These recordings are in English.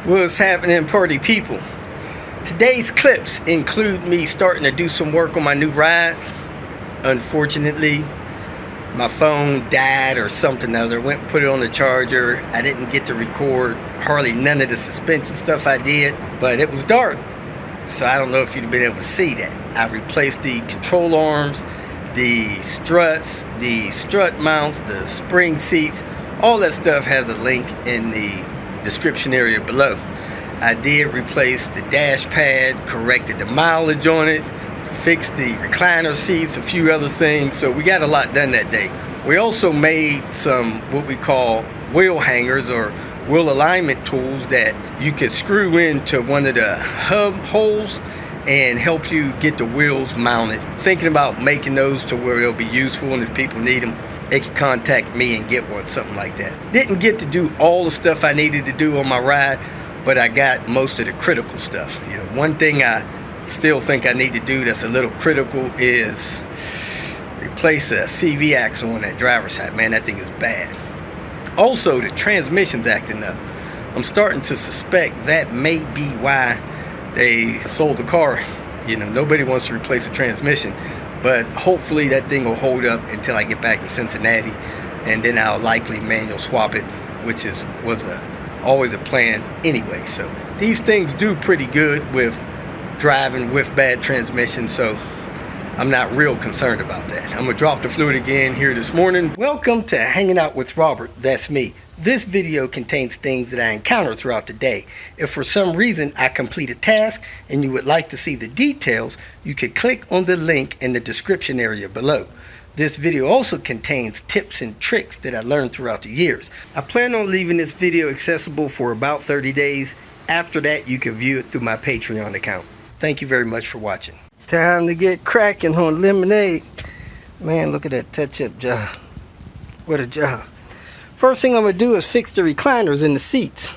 What's happening, party people? Today's clips include me starting to do some work on my new ride. Unfortunately, my phone died or something other. Went and put it on the charger. I didn't get to record hardly none of the suspension stuff I did, but it was dark, so I don't know if you'd have been able to see that. I replaced the control arms, the struts, the strut mounts, the spring seats. All that stuff has a link in the description area below. I did replace the dash pad, corrected the mileage on it, fixed the recliner seats, a few other things. So we got a lot done that day. We also made some what we call wheel hangers or wheel alignment tools that you could screw into one of the hub holes and help you get the wheels mounted. Thinking about making those to where they'll be useful, and if people need them, they can contact me and get one, something like that. Didn't get to do all the stuff I needed to do on my ride, but I got most of the critical stuff. You know, one thing I still think I need to do that's a little critical is replace a CV axle on that driver's side. Man, that thing is bad. Also, the transmission's acting up. I'm starting to suspect that may be why they sold the car. You know, nobody wants to replace a transmission. But hopefully that thing will hold up until I get back to Cincinnati, and then I'll likely manual swap it, which was always a plan anyway. So these things do pretty good with driving with bad transmission, so I'm not real concerned about that. I'm gonna drop the fluid again here this morning. Welcome to Hanging Out with Robert. That's me. This video contains things that I encounter throughout the day. If for some reason I complete a task and you would like to see the details, you could click on the link in the description area below. This video also contains tips and tricks that I learned throughout the years. I plan on leaving this video accessible for about 30 days. After that, you can view it through my Patreon account. Thank you very much for watching. Time to get cracking on lemonade. Man, look at that touch-up job. What a job. First thing I'm going to do is fix the recliners in the seats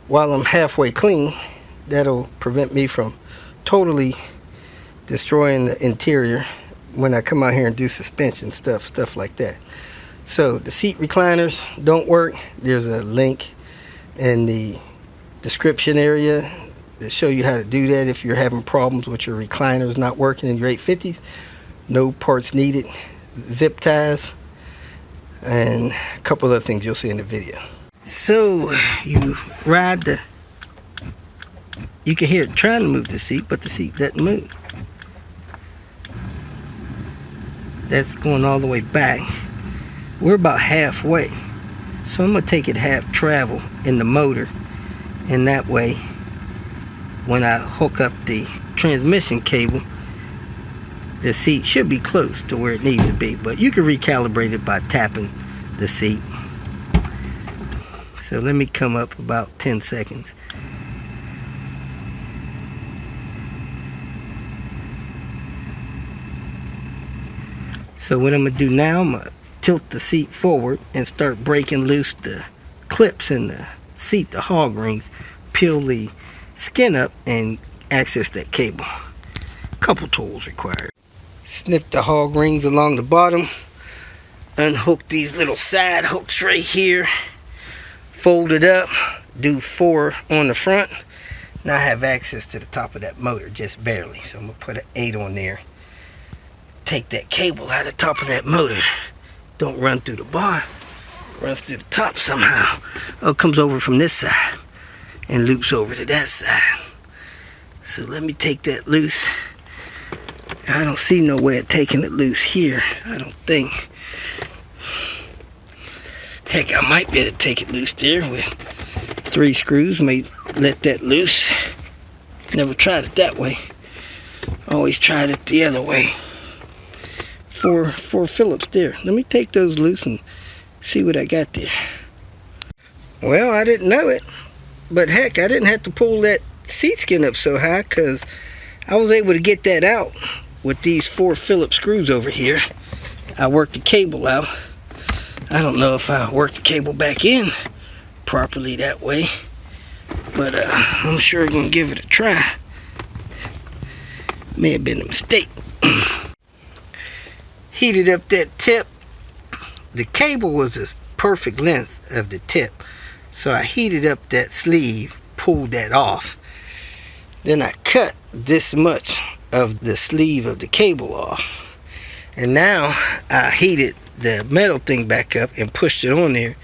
while I'm halfway clean. That'll prevent me from totally destroying the interior when I come out here and do suspension stuff like that. So the seat recliners don't work. There's a link in the description area to show you how to do that if you're having problems with your recliners not working in your 850s. No parts needed. Zip ties. And a couple other things you'll see in the video. So you ride you can hear it trying to move the seat, but the seat doesn't move. That's going all the way back. We're about halfway, so I'm gonna take it half travel in the motor, and that way when I hook up the transmission cable, the seat should be close to where it needs to be, but you can recalibrate it by tapping the seat. So let me come up about 10 seconds. So what I'm going to do now, I'm going to tilt the seat forward and start breaking loose the clips in the seat, the hog rings, peel the skin up and access that cable. Couple tools required. Snip the hog rings along the bottom, unhook these little side hooks right here, fold it up, do 4 on the front. Now I have access to the top of that motor, just barely, so I'm going to put an 8 on there. Take that cable out of the top of that motor. Don't run through the bar, runs through the top somehow. Oh, it comes over from this side and loops over to that side. So let me take that loose. I don't see no way of taking it loose here, I don't think. Heck, I might be able to take it loose there with 3 screws. May let that loose. Never tried it that way. Always tried it the other way. 4 Phillips there. Let me take those loose and see what I got there. Well, I didn't know it, but heck, I didn't have to pull that seat skin up so high, because I was able to get that out with these 4 Phillips screws over here. I worked the cable out. I don't know if I worked the cable back in properly that way, but I'm sure gonna give it a try. May have been a mistake. Heated up that tip. The cable was the perfect length of the tip. So I heated up that sleeve, pulled that off. Then I cut this much of the sleeve of the cable off. And now I heated the metal thing back up and pushed it on there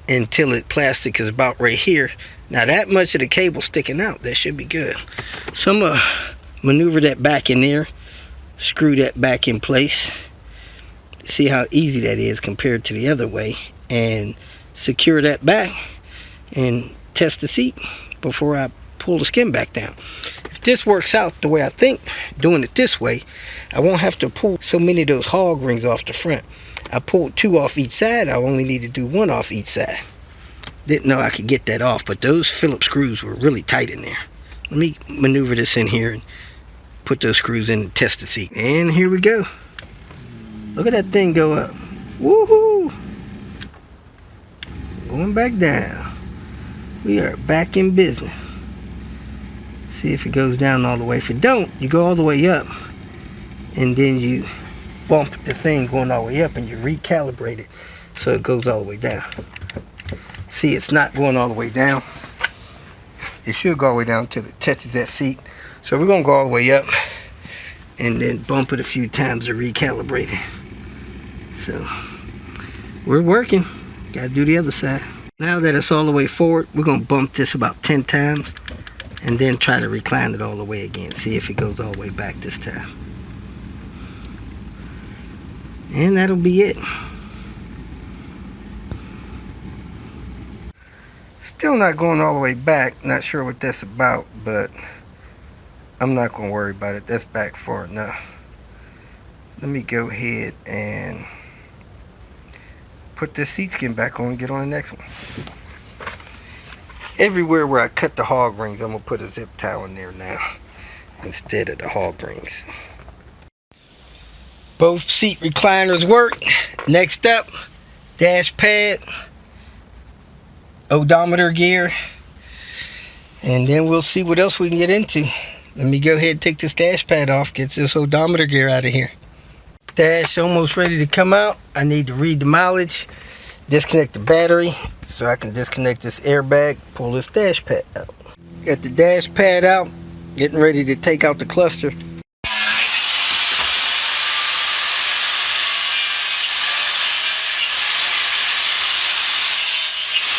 until the plastic is about right here. Now that much of the cable sticking out, that should be good. So I'm gonna maneuver that back in there, screw that back in place. See how easy that is compared to the other way, and secure that back and test the seat before I pull the skin back down. If this works out the way I think, doing it this way, I won't have to pull so many of those hog rings off the front. I pulled 2 off each side. I only need to do 1 off each side. Didn't know I could get that off, but those Phillips screws were really tight in there. Let me maneuver this in here and put those screws in and test the seat. And here we go. Look at that thing go up. Woohoo! Going back down. We are back in business. See if it goes down all the way. If it don't, you go all the way up, and then you bump the thing going all the way up, and you recalibrate it so it goes all the way down. See, it's not going all the way down. It should go all the way down until it touches that seat. So we're going to go all the way up and then bump it a few times to recalibrate it. So we're working. Got to do the other side. Now that it's all the way forward, we're going to bump this about 10 times and then try to recline it all the way again. See if it goes all the way back this time. And that'll be it. Still not going all the way back. Not sure what that's about, but I'm not going to worry about it. That's back far enough. Let me go ahead and put this seat skin back on and get on the next one. Everywhere where I cut the hog rings, I'm going to put a zip tie in there now instead of the hog rings. Both seat recliners work. Next up, dash pad, odometer gear, and then we'll see what else we can get into. Let me go ahead and take this dash pad off, get this odometer gear out of here. Dash almost ready to come out. I need to read the mileage, disconnect the battery so I can disconnect this airbag, pull this dash pad out. Got the dash pad out, getting ready to take out the cluster.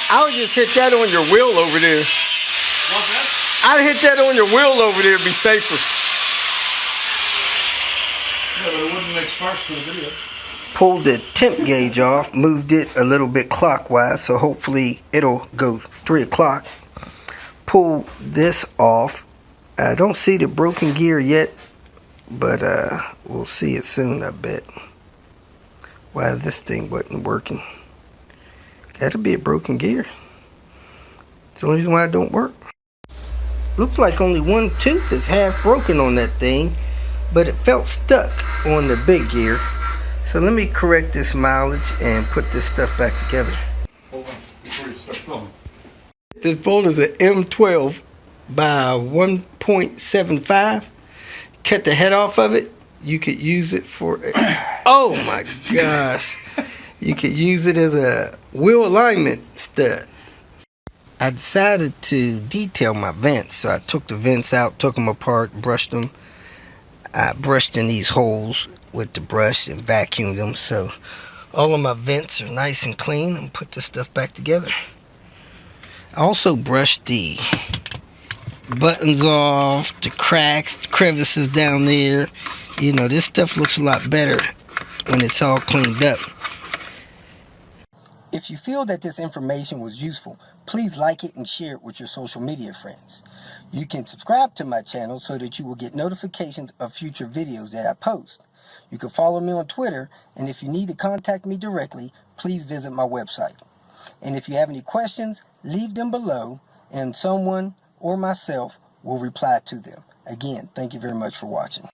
I would just hit that on your wheel over there. What's that? I'd hit that on your wheel over there to be safer. Yeah, but it wouldn't make sparks for the video. Pulled the temp gauge off, moved it a little bit clockwise, so hopefully it'll go 3 o'clock. Pull this off. I don't see the broken gear yet, but we'll see it soon, I bet. Why this thing wasn't working? Gotta be a broken gear. It's the only reason why it don't work. Looks like only one tooth is half broken on that thing, but it felt stuck on the big gear. So let me correct this mileage and put this stuff back together. Hold on, before you start filming. This bolt is an M12 by 1.75. Cut the head off of it. You could use it for, oh my gosh. You could use it as a wheel alignment stud. I decided to detail my vents, so I took the vents out, took them apart, brushed them. I brushed in these holes with the brush and vacuumed them, so all of my vents are nice and clean, and put this stuff back together. I also brushed the buttons off, the cracks, the crevices down there. You know, this stuff looks a lot better when it's all cleaned up. If you feel that this information was useful, please like it and share it with your social media friends. You can subscribe to my channel so that you will get notifications of future videos that I post. You can follow me on Twitter, and if you need to contact me directly, please visit my website. And if you have any questions, leave them below, and someone or myself will reply to them. Again, thank you very much for watching.